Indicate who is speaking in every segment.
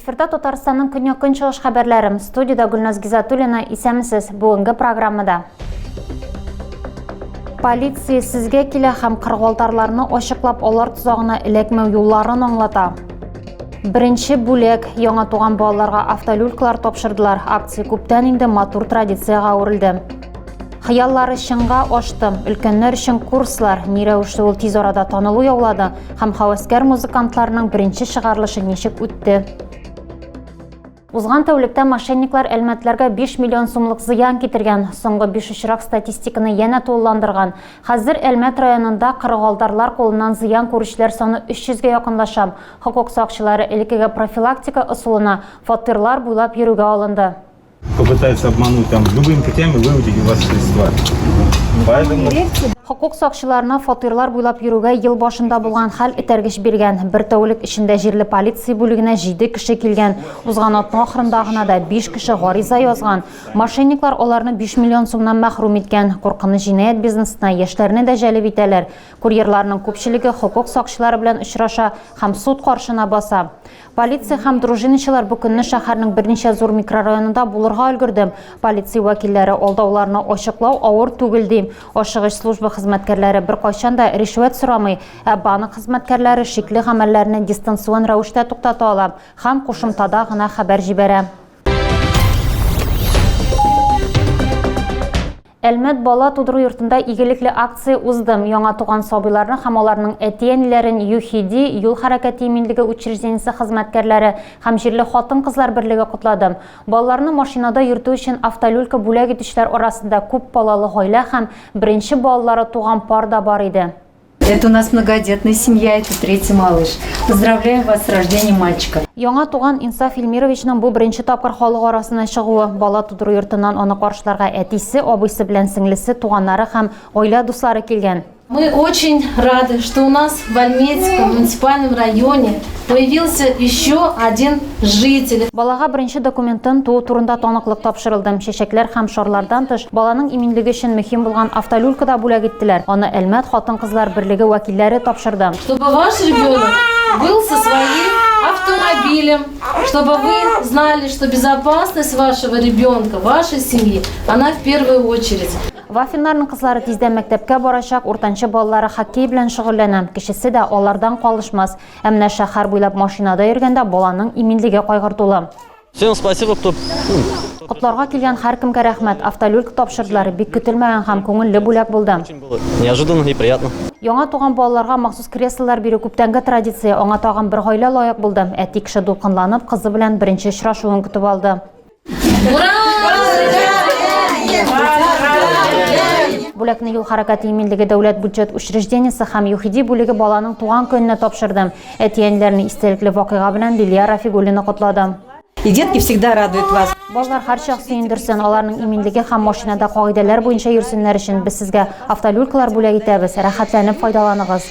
Speaker 1: Эфирда Татарстанның көньяк-көнчыгыш чыгыш хәбәрләрем. Студияда Гүлназ Гизатуллина, исәмсез бүгенге программада. Полиция сезгә килә һәм кыргылдарларны ачыклап алар тузагына эләкмәү юлларын аңлата. Беренче бүлек яңа туган балаларга автолюлькалар тапшырдылар. Акция күптән инде матур традицияга әверелде. Хыяллары чынга ашты. Өлкәннәр өчен курслар ни рәвешле ул тиз арада танылу яулады һәм һәвәскәр музыкантларның беренче чыгарылышы ничек үтте. Узган тәүлектә мошенниклар әлмәтләргә 5 миллион сумлык зыян китергән. Соңгы 5 очрак статистиканы янә тулыландырган. Хәзер Әлмәт районында кыргылдарлар колыннан зыян күрүчеләр саны 300-гә якынлаша. Хокук сакчылары элеккеге профилактика ысулына фатирлар буйлап йөрүгә алынды.
Speaker 2: Попытается обмануть там любыми путями выудить у вас средства. Поэтому
Speaker 1: Хокук сакчыларына фатирлар буйлап йөрүгә ел башында булган хәл этәргеч биргән. Бер тәүлек эчендә җирле полиция бүлегенә 7 кеше килгән. Узган атна ахырында гына да 5 кеше гариза язган. Мошенниклар аларны 5 миллион сумнан мәхрүм иткән. Куркыныч җинаять бизнесына яшьләрне дә җәлеп итәләр. Курьерларның күпчелеге хокук сакчылары белән очраша һәм суд каршына баса. Полиция һәм дружинachылар бу көнне шәһәрнең берничә зур микрорайонында булырга өлгерде. Полиция вәкилләре алдауларны ачыклау авыр түгел ди. Ашыгыч служба хезмәткәрләре бер кайчан да ришвәт сорамый, банк хезмәткәрләре шикле гамәлләрне дистанцион рәвештә туктата ала һәм кушымтада гына хәбәр җибәрә. Әлмәт бала тудыру йортында игелекле акция узды. Яңа туган сабыйларны һәм аларның әти-әниләрен ЮХИДИ юл хәрәкәте иминлеге учреждениесе хезмәткәрләре һәм җирле хатын-кызлар берлеге котлады. Балаларны машинада йөртү өчен автолюлька бүләк итүчеләр арасында күп балалы гаилә һәм беренче балалары туган пар да бар иде.
Speaker 3: Это у нас многодетная семья, это третий малыш. Поздравляем вас с рождением мальчика.
Speaker 1: Яңа туган Инсаф Илмировичның бу беренче тапкыр халык арасына чыгуы. Бала тудыру йортыннан аны каршыларга әтисе, абыйсы белән сеңлесе, туганнары һәм гаилә дуслары килгән.
Speaker 4: Мы очень рады, что у нас в Альметьевском муниципальном районе появился еще один житель.
Speaker 1: Балага беренче документтан туу турында таныклык тапшырылды. Чәчәкләр һәм шарлардан тыш баланың иминлеге өчен мөһим булган автолюлька да бүләк иттеләр. Аны Әлмәт хатын-кызлар берлеге вәкилләре тапшырды.
Speaker 4: Чтобы ваш ребенок был со своим автомобилем, чтобы вы знали, что безопасность вашего ребенка, вашей семьи, она в первую очередь.
Speaker 1: Вафиннарның кызлары тиздән мәктәпкә барачак, уртанчы балалары хоккей белән шөгыльләнә. Кешесе дә алардан калышмас. Әмма шәһәр буйлап машинада йөргәндә баланың иминлеге кайгыртулы.
Speaker 5: Всем спасибо, кто...
Speaker 1: Котларга килгән һәркемгә рәхмәт. Автолюлька тапшырдылар. Бик көтелмәгән һәм күңелле бүләк булды.
Speaker 5: Неожиданно и приятно.
Speaker 1: Яңа туган балаларга махсус креслолар бирү күптәнге традиция. Аңа тагын бер гаилә лаек булды. Әти кеше дулкынланып, кызы белән беренче очрашуын көтеп алды. Бүләкне юл хәрәкәте иминлеге дәүләт бюджет учреждениесе һәм ЮХИДИ бүлеге баланың туган көненә тапшырды. Әти-әниләрне истәлекле вакыйга белән Лилия Рафигуллина котлады.
Speaker 3: И детки всегда радуют вас.
Speaker 1: Балалар һәрчак сөендерсен, аларның иминлеге һәм машинада кагыйдәләр буенча йөрсеннәр өчен без сезгә автолюлькалар бүләк итәбез. Рәхәтләнеп файдаланыгыз.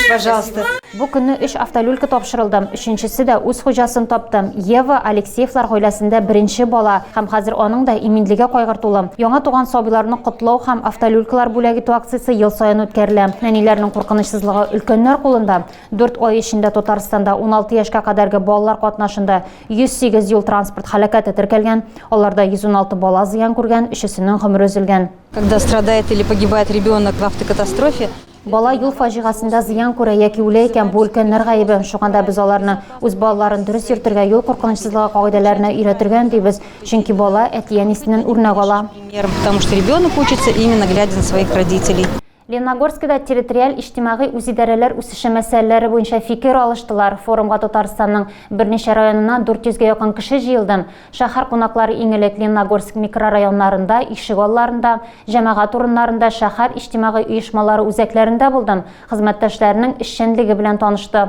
Speaker 3: Пожалуйста.
Speaker 1: Бу көнне 3 автолюлька тапшырылды. Өченчесе дә үз хуҗасын тапты. Ева Алексеевлар гаиләсендә беренче бала һәм хәзер аның да иминлеге кайгыртулы. Яңа туган сабыйларны котлау һәм автолюлькалар бүләк итү акциясе ел саен үткәрелә. Нәниләрнең куркынычсызлыгы өлкәннәр кулында. 4 ай эчендә Татарстанда 16 яшькә кадәрге балалар катнашында 108 юл транспорт һәлакәте теркәлгән. Аларда 116 бала зыян күргән, 3-сенең гомере өзелгән.
Speaker 3: Когда страдает или погибает ребенок в автокатастрофе,
Speaker 1: Бала юл фаҗигасында зыян күрә яки үлә икән, бу өлкәннәр гаебе. Шуганда без аларны үз балаларын дөрес йөртергә, юл куркынычсызлыгы кагыйдәләренә өйрәтергә дибез. Чөнки бала әти-әнисеннән үрнәк ала.
Speaker 3: потому что ребенок учится именно глядя на своих родителей.
Speaker 1: Леногорскида территориаль иҗтимагый үзидарәләр үсеше мәсьәләләре буенча фикер алыштылар. Форумга Татарстанның берничә районыннан 400-гә якын кеше җыелды. Шәһәр кунаклары иң элек Леногорск микрорайоннарында, Ишек алларында, җәмәгать урыннарында, шәһәр иҗтимагый оешмалары үзәкләрендә булды. Хезмәттәшләренең эшчәнлеге белән танышты.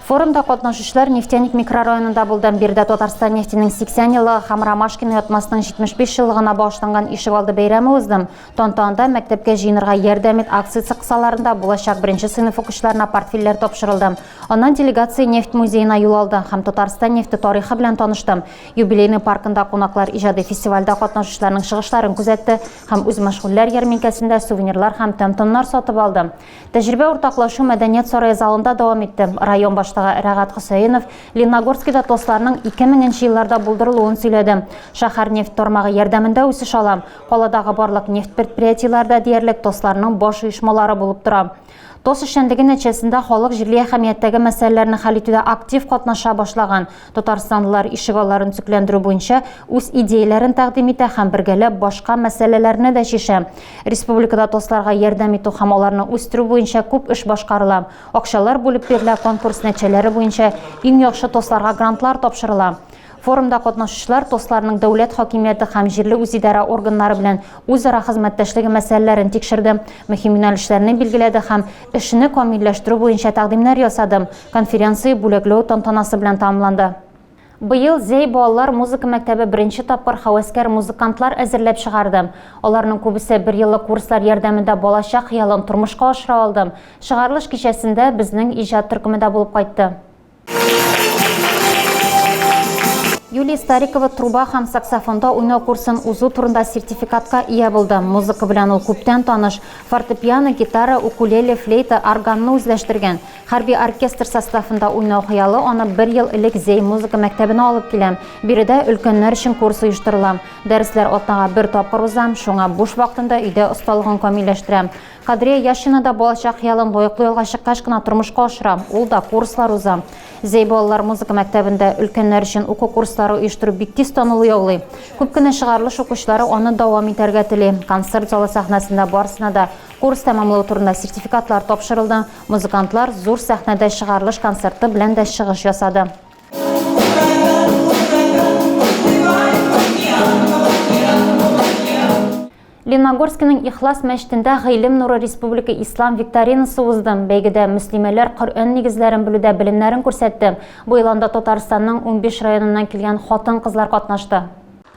Speaker 1: Форумда катнашучылар Нефтяник микрорайонында булды. Бирдә Татарстан нефтенең 80 еллыгы һәм Ромашкина ятмасының 75 еллыгына багышланган ишегалды бәйрәме узды. Тантанада мәктәпкә җыенырга ярдәм ит акциясе кысаларында булачак беренче сыйныф укучыларына портфельләр тапшырылды. Аннан делегация нефть музеена юл алды һәм Татарстан нефте тарихы белән танышты. Юбилейный паркында кунаклар иҗади фестивальдә катнашучыларның чыгышларын күзәтте һәм үз мәшгульләр ярминкәсендә сувенирлар һәм тәмтоннар сатып алды. Тәҗрибә уртаклашу мәдәният сарае залында дәвам итте. Район башлыгы Рәгат Хөсәенов Лениногорскида тосларның 2000 елларда булдырылуын сөйләде. Шәһәр нефт тармагы ярдәмендә үсеш ала. Каладагы барлык нефт предприятиеләрдә диярлек тосларның баш оешмалары булып тора. Тос эшчәнлеге нәтиҗәсендә халык җирле әһәмияттәге мәсьәләләрне хәл итүдә актив катнаша башлаган. Татарстанлылар ишек алларын төзекләндерү буенча үз идеяләрен тәкъдим итә һәм бергәләп башка мәсьәләләрне дә чишә. Республикада тосларга ярдәм итү һәм аларны үстерү буенча күп эш башкарыла. Акчалар бүлеп бирелә, конкурс нәтиҗәләре буенча иң яхшы тосларга грантлар тапшырыла. Форумда катнашучылар тосларның дәүләт хакимияте һәм җирле үзидарә органнары белән үзара хезмәттәшлеге мәсьәләләрен тикшерде. Мөһим юнәлешләрне билгеләде һәм эшне камилләштерү буенча тәкъдимнәр ясады. Конференция бүләкләү тантанасы белән тәмамланды. Быел Зей балалар музыка мәктәбе беренче тапкыр хәвәскәр музыкантлар әзерләп чыгарды. Аларның күбесе бер еллык курслар ярдәмендә балачак хыялын тормышка ашыра алды. Чыгарылыш кичәсендә безнең иҗат төркемендә булып кайтты. Юлия Старикова труба һәм саксофонда уйнау курсын узу турында сертификатка ия булды. Музыка белән ул күптән таныш. Фортепиано, гитара, укулеле, флейта, органны үзләштергән. Хәрби оркестр составында уйнау хыялы аны бер ел элек Зей музыка мәктәбенә алып киләм. Биредә өлкәннәр өчен курс оештырыла. Дәресләр атнага бер тапкыр узам, шуңа буш вакытында өйдә осталыгын камилләштерәм. Кадрия Яшина да балачак хыялын лаеклы юлга чыккач кына тормышка ашыра. Ул да курслар уза. Зей балалар музыка мәктәбендә өлкәннәр өчен уку курслары оештыру бик тиз танылу яулый. Күп кенә чыгарылыш укучылары аны дәвам итәргә тели. Концерт залы сәхнәсендә барысына да курс тәмамлау турында сертификатлар тапшырылды. Музыкантлар зур сәхнәдә чыгарылыш концерты белән дә чыгыш ясады. Лениногорскиның Ихлас мәчетендә Гыйлем нуры республика ислам викторинасы узды. Бәйгедә мөслимәләр Коръән нигезләрен белүдә белемнәрен күрсәтте. Бу елда Татарстанның 15 районыннан килгән хатын-кызлар катнашты.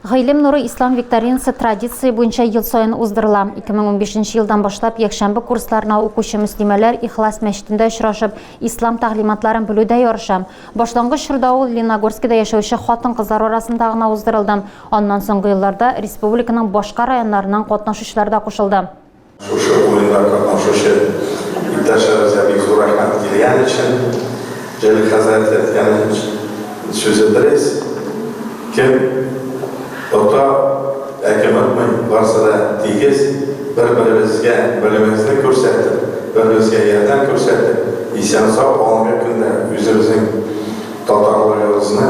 Speaker 1: Гыйлем нуры ислам викторинасы традиция буенча ел саен уздырыла. 2015 елдан башлап якшәмбе курсларына укучы мөслимәләр Ихлас мәчетендә очрашып, ислам тәгълиматларын белүдә ярыша. Башлангыч чорда ул Лениногорскида яшәүче хатын-кызлар арасында гына уздырылды. Аннан соңгы елларда республиканың башка районнарыннан катнашучылар да кушылды.
Speaker 6: Шушы уеннар катнашучы иптәшләребезгә бик зур рәхмәт килгән өчен, Җәлил хәзрәт әйткән сүзе дөрес. Кем Ота әкемәтмен барсы да тигез бір-бірімізге білімізді көрсетіп, бір-бірімізге ярдәм көрсетіп, исән сау алынған күндә үзебезнең татарлыгыбызны,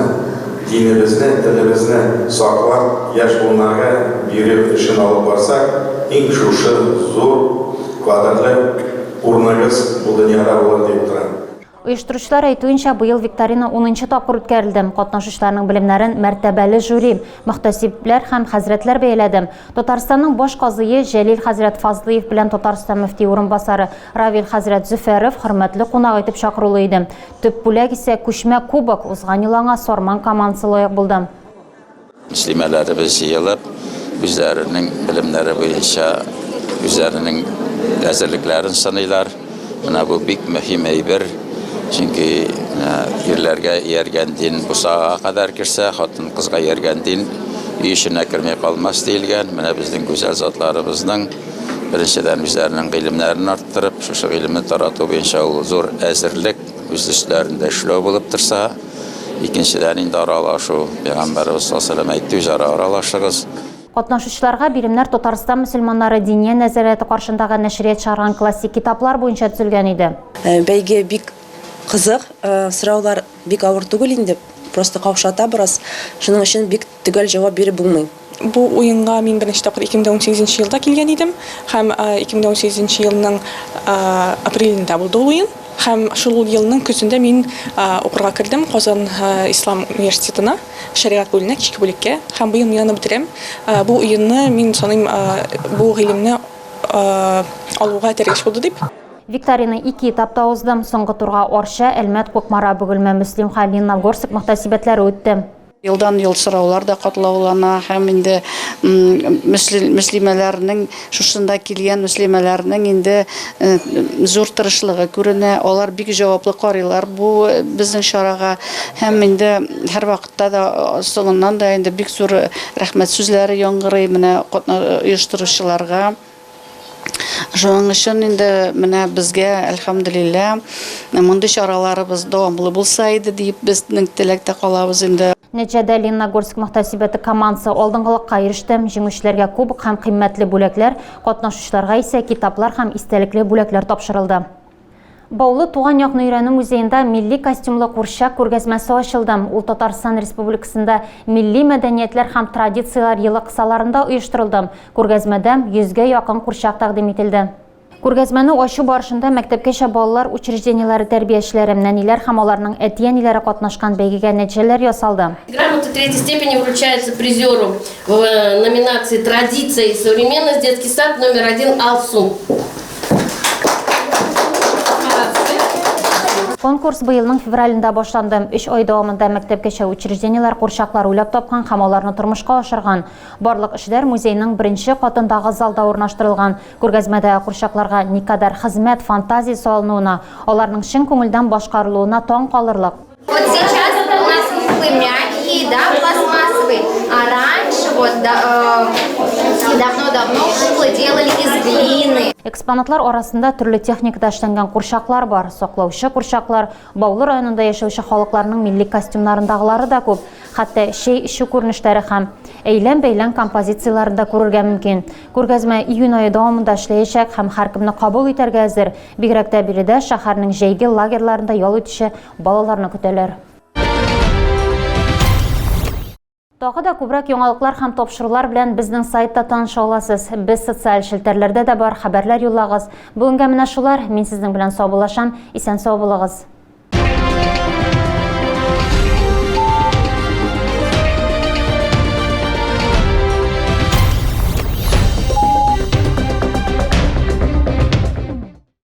Speaker 6: динебезне, телебезне саклап, яшь буыннарга биреп эшен алып барсак, иң шушы зур квадраты урыныбыз бу дөньяда булыр дип торам.
Speaker 1: Оештыручылар әйтүенчә, быел викторина 10-нчы тапкыр үткәрелде. Катнашучыларның белемнәрен мәртәбәле жюри, мөхтәсибләр һәм хәзрәтләр бәяләде. Татарстанның баш казые Җәлил хәзрәт Фазлыев белән Татарстан мөфти урынбасары Равил хәзрәт Зөфәров хөрмәтле кунак итеп чакырылу иде. Төп бүләк исә күчмә кубок узган елаңа Сарман командасы лаек булды.
Speaker 7: Мөслимәләребез җыелып, үзләренең белемнәре буенча үзләренең әзерлекләрен саныйлар. Менә бу бик мөһим әйбер. Çünkü yerlerge yergen din bu sağa kadar kirse, hatun kızga yergen din işine kirmeye kalmaz değilgen. Mene bizden güzel zatlarımızdan birinciden bizlerinin ilimlerini arttırıp, şu ilimi taratı boyunca zor ezirlik üstlerinde şlo bulup dursa, ikinciden indi aralaşu, Peygamberimiz sallallahu aleyhi ve sellem aytты, üzere aralaşırız.
Speaker 1: Катнашучыларга биремнәр Татарстан мөселманнары диния нәзарәте каршындагы нәшрият чыгарган классик китаплар буенча төзелгән иде.
Speaker 8: Бәйге бик кызык, сораулар бик авыр түгел инде, просто каушата бераз. Шуның өчен бик төгәл җавап биреп булмый.
Speaker 9: Бу уенга мин беренче тапкыр 2018 елда килгән идем һәм 2018 елның апрелендә булды уен. Һәм шул елның көзендә мин укырга кирдем Казан Ислам университетына, шариат бүленә, кичке бүлеккә. Һәм бу елны бетерәм. Бу уенны мин саныйм, бу гыйлемне алуга тәргеш булды дип.
Speaker 1: Викторина 2 этапта узды. Соңгы турга Орша, Әлмәт, Кукмара, Бөгелмә, Мөслим һәм Лениногорск мөхтәсибәтләре үтте.
Speaker 10: Елдан ел сораулар да катлаулана һәм инде мөслимәләрнең шушында килгән мөслимәләрнең инде зур тырышлыгы күренә. Алар бик җаваплы карыйлар бу безнең чарага һәм инде һәр вакытта да соңыннан да инде бик зур рәхмәт сүзләре яңгырый менә оештыручыларга. Шуның өчен инде менә безгә әлхәмдүлилlah мондый чараларыбыз дәвамлы булса иде дип безнең теләктә калабыз инде.
Speaker 1: Нәтиҗәдә Лениногорск мөхтәсибәте командасы алдынгылыкка иреште. Җиңүчеләргә кубок һәм кыйммәтле бүләкләр, катнашучыларга исә китаплар һәм истәлекле бүләкләр тапшырылды. Баулы туган якны өйрәнү музеенда милли костюмлы курчак күргәзмәсе ачылды. Ул Татарстан Республикасында милли мәдәниятләр һәм традицияләр елы кысаларында оештырылды. Күргәзмәдә 100гә якын курчак тәкъдим ителде. Күргәзмәне ачу барышында мәктәпкәчә балалар учрежденияләре тәрбиячеләре, нәниләр һәм аларның әти-әниләре катнашкан бәйгегә нәтиҗәләр ясалды.
Speaker 11: Грамота третьей степени вручается призеру в номинации «Традиция и современность. Детский сад №1 Алсу».
Speaker 1: Конкурс быелның февралендә башланды. 3 ай дәвамында мәктәпкәчә учрежденияләр курчаклар уйлап тапкан һәм аларны тормышка ашырган. Барлык эшләр музейның беренче катындагы залда урнаштырылган. Күргәзмәдә курчакларга никадәр хезмәт, фантазия салынуына, аларның чын күңелдән башкарылуына таң калырлык.
Speaker 12: Вот сейчас у нас куклы мягкие, да, пластмассовые, а раньше вот давно-давно куклы делали из глины.
Speaker 1: Экспонатлар арасында төрле техникада эшләнгән курчаклар бар. Саклаучы курчаклар, Баулы районында яшәүче халыкларның милли костюмнарындагылары да күп. Хәтта чәй ичү күренешләре һәм әйлән-бәйлән композицияларында күрергә мөмкин. Күргәзмә июнь ае дәвамында эшләячәк һәм һәркемне кабул итәргә әзер. Бигрәк тә биредә шәһәрнең җәйге лагерьларында ял итүче балаларны көтәләр. Тагы да күбрәк яңалыклар һәм тапшырулар белән безнең сайтта таныша аласыз. Без социаль челтәрләрдә дә бар, хәбәрләр юллагыз. Бүгенгә менә шулар. Мин сезнең белән саубуллашам. Исән сау булыгыз.